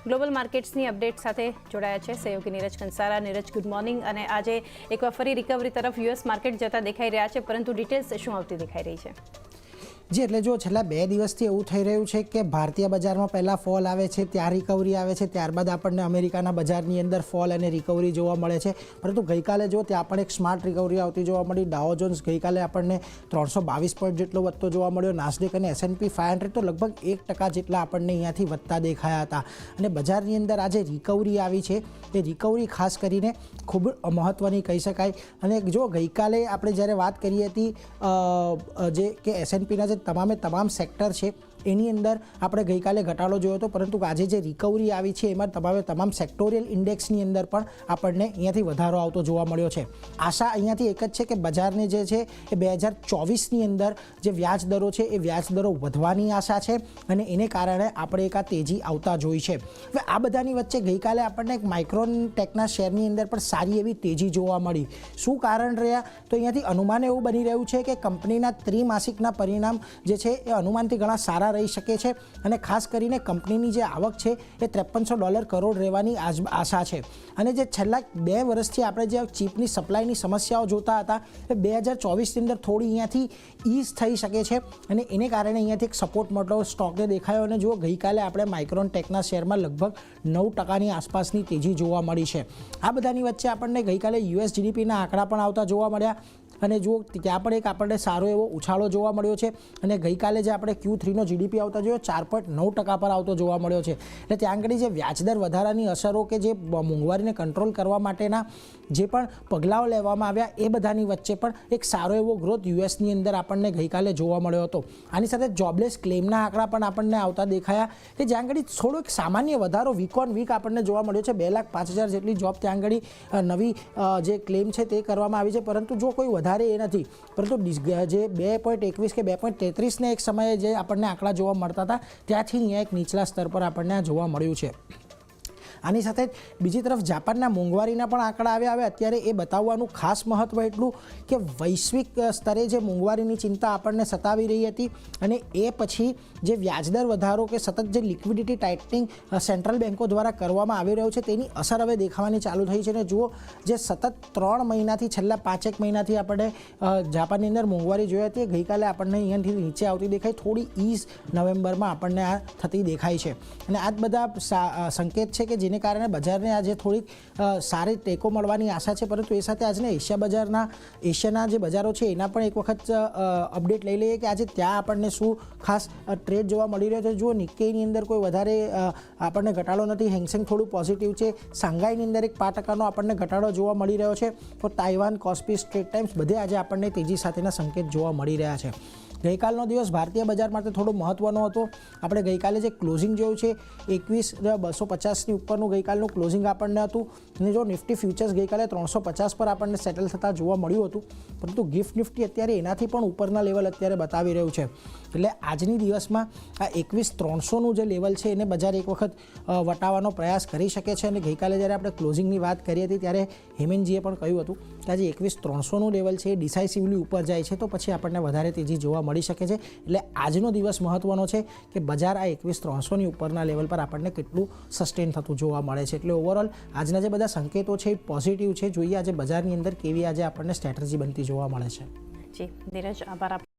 Global માર્કેટ્સની update સાથે જોડાયા છે સહયોગી નીરજ કંસારા. Neeraj, good morning. અને આજે એકવાર ફરી રિકવરી તરફ યુએસ માર્કેટ જતા દેખાઈ રહ્યા છે, પરંતુ ડિટેલ્સ શું આવતી દેખાઈ રહી છે? જી, એટલે જો છેલ્લા 2 દિવસથી એવું થઈ રહ્યું છે કે ભારતીય બજારમાં પહેલાં ફોલ આવે છે, ત્યાં રિકવરી આવે છે, ત્યારબાદ આપણને અમેરિકાના બજારની અંદર ફોલ અને રિકવરી જોવા મળે છે. પરંતુ ગઈકાલે જો ત્યાં પણ એક સ્માર્ટ રિકવરી આવતી જોવા મળી. ડાઉ જોન્સ ગઈકાલે આપણને 322 પોઈન્ટ જેટલો વધતો જોવા મળ્યો. નાસ્ડેક અને S&P 500 તો લગભગ 1% જેટલા આપણને અહીંયાથી વધતા દેખાયા હતા. અને બજારની અંદર આજે રિકવરી આવી છે, એ રિકવરી ખાસ કરીને ખૂબ મહત્ત્વની કહી શકાય. અને જો ગઈકાલે આપણે જ્યારે વાત કરી હતી જે કે S&Pના જે તમામ સેક્ટર છે એની અંદર આપણે ગઈકાલે ઘટાડો જોયો હતો, પરંતુ આજે જે રિકવરી આવી છે એમાં તમામ સેક્ટોરિયલ ઇન્ડેક્સની અંદર પણ આપણને અહીંયાથી વધારો આવતો જોવા મળ્યો છે. આશા અહીંયાથી એક જ છે કે બજારને જે છે એ 2024ની અંદર જે વ્યાજ દરો છે એ વ્યાજ દરો વધવાની આશા છે અને એને કારણે આપણે એક આ તેજી આવતા જોઈ છે. હવે આ બધાની વચ્ચે ગઈકાલે આપણને એક માઇક્રોન ટેકના શેરની અંદર પણ સારી એવી તેજી જોવા મળી. શું કારણ રહ્યા? તો અહીંયાથી અનુમાન એવું બની રહ્યું છે કે કંપનીના ત્રિમાસિકના પરિણામ જે છે એ અનુમાનથી ઘણા સારા રહી શકે છે અને ખાસ કરીને કંપનીની જે આવક છે એ $5300 કરોડ રહેવાની આશા છે. અને જે છેલ્લા 2 વર્ષથી આપણે જે ચીપની સપ્લાયની સમસ્યાઓ જોતા હતા એ 2024ની અંદર થોડી અહીંયાથી ઈઝ થઈ શકે છે અને એને કારણે અહીંયાથી એક સપોર્ટ મોટો સ્ટોકને દેખાયો. અને જુઓ, ગઈકાલે આપણે માઇક્રોન ટેકના શેરમાં લગભગ 9%ની આસપાસની તેજી જોવા મળી છે. આ બધાની વચ્ચે આપણને ગઈકાલે US GDPના આંકડા પણ આવતા જોવા મળ્યા અને જુઓ ત્યાં પણ એક આપણને સારો એવો ઉછાળો જોવા મળ્યો છે. અને ગઈકાલે જે આપણે Q3નો GDP આવતા જોયો 4.9% પર આવતો જોવા મળ્યો છે. એટલે ત્યાં આગળ જે વ્યાજદર વધારાની અસરો કે જે મોંઘવારીને કંટ્રોલ કરવા માટેના જે પણ પગલાઓ લેવામાં આવ્યા એ બધાની વચ્ચે પણ એક સારો એવો ગ્રોથ USની અંદર આપણને ગઈકાલે જોવા મળ્યો હતો. આની સાથે જોબલેસ ક્લેમના આંકડા પણ આપણને આવતા દેખાયા કે જ્યાં આગળ થોડો એક સામાન્ય વધારો વીક ઓન વીક આપણને જોવા મળ્યો છે. 2,05,000 જેટલી જોબ ત્યાં આગળ નવી જે ક્લેમ છે તે કરવામાં આવી છે, પરંતુ જો કોઈ વધારે એ નથી. પરંતુ જે 2.21 કે 2.33ને એક સમયે જે આપણને આંકડા જોવા મળતા હતા ત્યાંથી અહીંયા એક નીચલા સ્તર પર આપણને આ જોવા મળ્યું છે. આની સાથે બીજી તરફ જાપાનના મોંઘવારીના પણ આંકડા આવ્યા. હવે અત્યારે એ બતાવવાનું ખાસ મહત્ત્વ એટલું કે વૈશ્વિક સ્તરે જે મોંઘવારીની ચિંતા આપણને સતાવી રહી હતી અને એ પછી જે વ્યાજદર વધારો કે સતત જે લિક્વિડિટી ટાઇટનિંગ સેન્ટ્રલ બેન્કો દ્વારા કરવામાં આવી રહ્યો છે તેની અસર હવે દેખાવાની ચાલુ થઈ છે. અને જુઓ, જે સતત 3 મહિનાથી છેલ્લા 5-1 મહિનાથી આપણે જાપાનની અંદર મોંઘવારી જોઈ હતી, ગઈકાલે આપણને અહીંયાથી નીચે આવતી દેખાય. થોડી ઈઝ નવેમ્બરમાં આપણને આ થતી દેખાય છે. અને આ જ બધા સંકેત છે કે જેને કારણે બજારને આજે થોડીક સારી ટેકો મળવાની આશા છે. પરંતુ એ સાથે આજને એશિયાના જે બજારો છે એના પણ એક વખત અપડેટ લઈ લઈએ કે આજે ત્યાં આપણને શું ખાસ ટ્રેડ જોવા મળી રહ્યો છે. જુઓ, નિક્કેઈની અંદર કોઈ વધારે આપણને ઘટાડો નથી. હેંગસેંગ થોડું પોઝિટિવ છે. શાંઘાઈની અંદર એક 5%નો આપણને ઘટાડો જોવા મળી રહ્યો છે. તો તાઇવાન, કોસ્પી, સ્ટ્રેટ ટાઈમ્સ બધે આજે આપણને તેજી સાથેના સંકેત જોવા મળી રહ્યા છે. ગઈકાલનો દિવસ ભારતીય બજાર માટે થોડો મહત્ત્વનો હતો. આપણે ગઈકાલે જે ક્લોઝિંગ જોયું છે 21,250ની ઉપરનું ગઈકાલનું ક્લોઝિંગ આપણને હતું. અને જો નિફ્ટી ફ્યુચર્સ ગઈકાલે 350 પર આપણને સેટલ થતાં જોવા મળ્યું હતું, પરંતુ ગિફ્ટ નિફ્ટી અત્યારે એનાથી પણ ઉપરના લેવલ અત્યારે બતાવી રહ્યું છે. એટલે આજની દિવસમાં આ 21,300નું જે લેવલ છે એને બજાર એક વખત વટાવવાનો પ્રયાસ કરી શકે છે. અને ગઈકાલે જ્યારે આપણે ક્લોઝિંગની વાત કરી હતી ત્યારે હેમેનજીએ પણ કહ્યું હતું કે આજે 21,300નું લેવલ છે એ ડિસાઇસિવલી ઉપર જાય છે તો પછી આપણને વધારે તેજી જોવા મળી શકે છે. એટલે આજનો દિવસ મહત્ત્વનો છે કે બજાર આ 21,300ની ઉપરના લેવલ પર આપણને કેટલું સસ્ટેન થતું જોવા મળે છે. એટલે ઓવરઓલ આજના જે બધા સંકેતો છે એ પોઝિટિવ છે. જોઈએ આજે બજારની અંદર કેવી આજે આપણને સ્ટ્રેટેજી બનતી જોવા મળે છે. જી નીરજ, આભાર.